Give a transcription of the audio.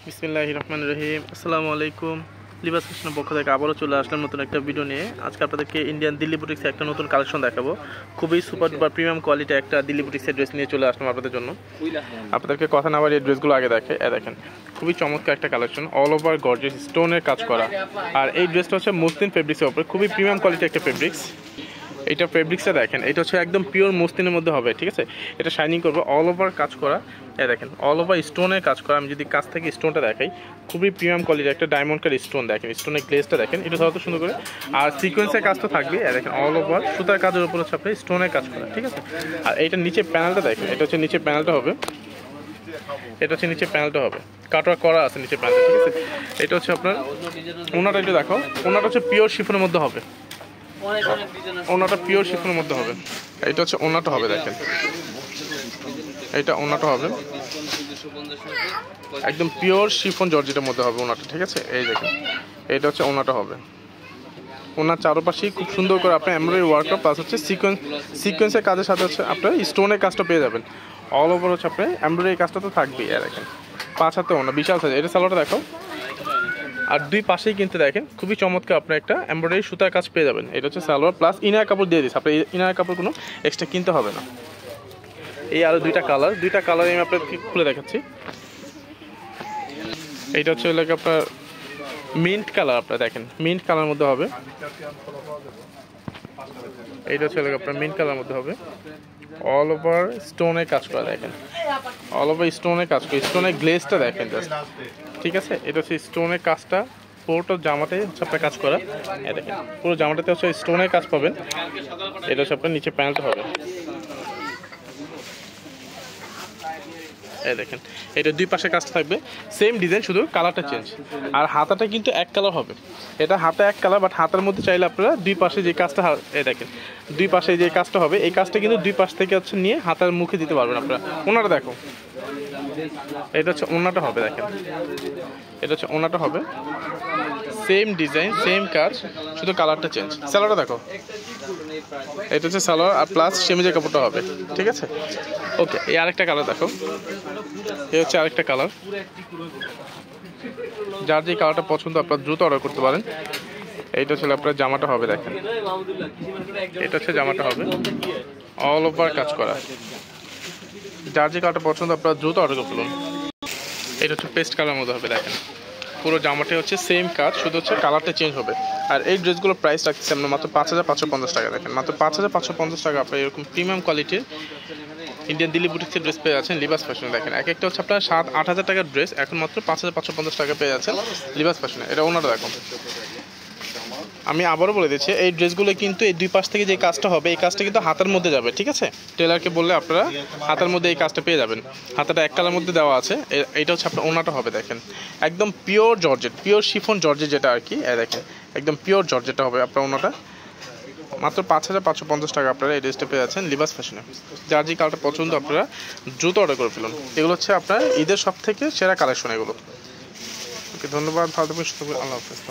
বিসমিল্লাহির রহমানির রহিম। আসসালামু আলাইকুম। লিবাস ফ্যাশনের পক্ষ থেকে আবারও চলে আসলাম নতুন একটা ভিডিও নিয়ে। আজকে আপনাদেরকে ইন্ডিয়ান দিল্লি বুটিক্সে একটা নতুন কালেকশন দেখাবো। খুবই সুপার ডুপার প্রিমিয়াম কোয়ালিটি একটা দিল্লি বুটিক্সের ড্রেস নিয়ে চলে আসলাম আপনাদের জন্য। আপনাদেরকে কথা না বাড়িয়ে ড্রেসগুলো আগে দেখেন খুবই চমৎকার একটা কালেকশন, অল ওভার গর্জিয়াস স্টোনের কাজ করা। আর এই ড্রেসটা হচ্ছে মসলিন ফেব্রিক্সের উপরে, খুবই প্রিমিয়াম কোয়ালিটি একটা ফেব্রিক্স। এইটা ফেব্রিক্সটা দেখেন, এটা হচ্ছে একদম পিওর মসলিনের মধ্যে হবে, ঠিক আছে। এটা শাইনিং করবে, অল ওভার কাজ করা। দেখেন অল ওভার স্টোনের কাজ করা। আমি যদি কাছ থেকে স্টোনটা দেখাই, খুবই প্রিমিয়াম কোয়ালিটি একটা ডায়মন্ড কার স্টোন। দেখেন স্টোনের গ্লেজটা দেখেন, এটা সব সুন্দর করে। আর সিকোয়েন্সের কাজ তো থাকবে। দেখেন অল ওভার সুতার কাজের উপর হচ্ছে আপনি স্টোনের কাজ করা, ঠিক আছে। আর এইটা নিচে প্যানেলটা দেখেন, এটা হচ্ছে নিচে প্যানেলটা হবে, এটা হচ্ছে নিচে প্যানেলটা হবে, কাটওয়ার্ক করা আছে নিচে প্যানেলটা, ঠিক আছে। এটা হচ্ছে আপনার ওনাটা, একটু দেখো, ওনাটা হচ্ছে পিওর শিফনের মধ্যে হবে, ওনাটা পিওর শিফনের মধ্যে হবে। এটা হচ্ছে ওনাটা হবে, দেখেন এটা ওনাটা হবে একদম পিওর শিফন জর্জেটের মধ্যে হবে ওনাটা, ঠিক আছে। এই দেখেন এটা হচ্ছে ওনাটা হবে। ওনার চারপাশেই খুব সুন্দর করে আপনার এমব্রয়ডারি ওয়ার্কআপ প্লাস হচ্ছে সিকোয়েন্সের কাজের সাথে হচ্ছে আপনার স্টোনের কাজটা পেয়ে যাবেন। অল ওভার হচ্ছে আপনার এমব্রয়ডারি কাজটা তো থাকবেই। দেখেন 5 হাতে ওনা, বিশাল সাইজ। এটা সালোয়ারটা দেখো। আর দুই পাশেই কিন্তু দেখেন খুবই চমৎকার আপনার একটা এমব্রয়ডারি সুতার কাজ পেয়ে যাবেন। এটা হচ্ছে সালোয়ার প্লাস ইনার কাপড় দিয়ে দিচ্ছে, আপনার ইনার কাপড় কোনো এক্সট্রা কিনতে হবে না। এই আরও দুইটা কালার আমি আপনাকে খুলে দেখাচ্ছি। এইটা হচ্ছে আপনার মিন্ট কালার, আপনার দেখেন মিন্ট কালার মধ্যে হবে। এইটা হচ্ছে আপনার মিন্ট কালার মধ্যে হবে, অল ওভার স্টোনের কাজ করা। দেখেন অল ওভার স্টোনের কাজ করা, স্টোনের গ্লেজটা দেখেন জাস্ট, ঠিক আছে। এটা হচ্ছে স্টোনের কাজটা পুরোটা জামাতে হচ্ছে আপনার কাজ করা। দেখেন পুরো জামাটাতে হচ্ছে স্টোনের কাজ পাবেন। এটা হচ্ছে আপনার নিচে প্যানেলটা হবে। দেখেন এটা দুই পাশে কাজটা থাকবে, সেম ডিজাইন, শুধু কালারটা চেঞ্জ। আর হাতাটা কিন্তু এক কালার হবে, এটা হাতা এক কালার, বাট হাতার মধ্যে চাইলে আপনারা দুই পাশে যে কাজটা, দেখেন দুই পাশে যে কাজটা হবে, এই কাজটা কিন্তু দুই পাশ থেকে হচ্ছে নিয়ে হাতার মুখে দিতে পারবেন আপনারা। ওনাটা দেখো, এটা হচ্ছে ওনাটা হবে, দেখেন এটা হচ্ছে ওনাটা হবে, সেম ডিজাইন সেম কাজ, শুধু কালারটা চেঞ্জ। সালোয়ারটা দেখো, এটা হচ্ছে সালোয়ার আর প্লাস সেমিজের কাপড়টা হবে, ঠিক আছে। ওকে, এই আরেকটা কালার দেখো, এই হচ্ছে আরেকটা কালার। যার যে কালারটা পছন্দ আপনারা দ্রুত অর্ডার করতে পারেন। এইটা হচ্ছে আপনার জামাটা হবে, দেখেন এটা হচ্ছে জামাটা হবে, অল ওভার কাজ করা। যার যে কালারটা পছন্দ আপনারা দ্রুত অর্ডার করে ফেলুন। এটা হচ্ছে পেস্ট কালার মধ্যে হবে, দেখেন পুরো জামাটাই হচ্ছে সেম কাজ, শুধু হচ্ছে কালারটা চেঞ্জ হবে। আর এই ড্রেসগুলোর প্রাইস রাখতেছি আমরা মাত্র 5550 টাকা। দেখেন মাত্র 5550 টাকা আপনার এরকম প্রিমিয়াম কোয়ালিটির ইন্ডিয়ান দিল্লি বুটিক্সের ড্রেস পেয়ে যাচ্ছেন লিবাস ফ্যাশনে। দেখেন এক একটা হচ্ছে আপনার 7-8 হাজার টাকার ড্রেস, এখন মাত্র 5550 টাকা পেয়ে যাচ্ছেন লিবাস ফ্যাশনে। এটা ওনারা দেখুন, আমি আবারও বলে দিচ্ছি, এই ড্রেসগুলো কিন্তু এই দুই পাশ থেকে যে কাজটা হবে, এই কাজটা কিন্তু হাতের মধ্যে যাবে, ঠিক আছে। টেলারকে বললে আপনারা হাতের মধ্যে এই কাজটা পেয়ে যাবেন। হাতাটা এক কালার মধ্যে দেওয়া আছে। এইটা হচ্ছে আপনার ওনাটা হবে, দেখেন একদম pure georgette, pure chiffon georgette যেটা আর কি। দেখেন একদম পিওর জর্জেটটা হবে আপনার ওনাটা। মাত্র 5550 টাকা আপনারা এই ড্রেসটা পেয়ে যাচ্ছেন লিবাস ফ্যাশনে। যার যে কালারটা পছন্দ আপনারা দ্রুত অর্ডার করে ফেলুন। এগুলো হচ্ছে আপনার ঈদের সব থেকে সেরা কালেকশন এগুলো। ওকে, ধন্যবাদ, ভালো থাকবেন, সুস্থ থাকবেন, আল্লাহ হাফেজ।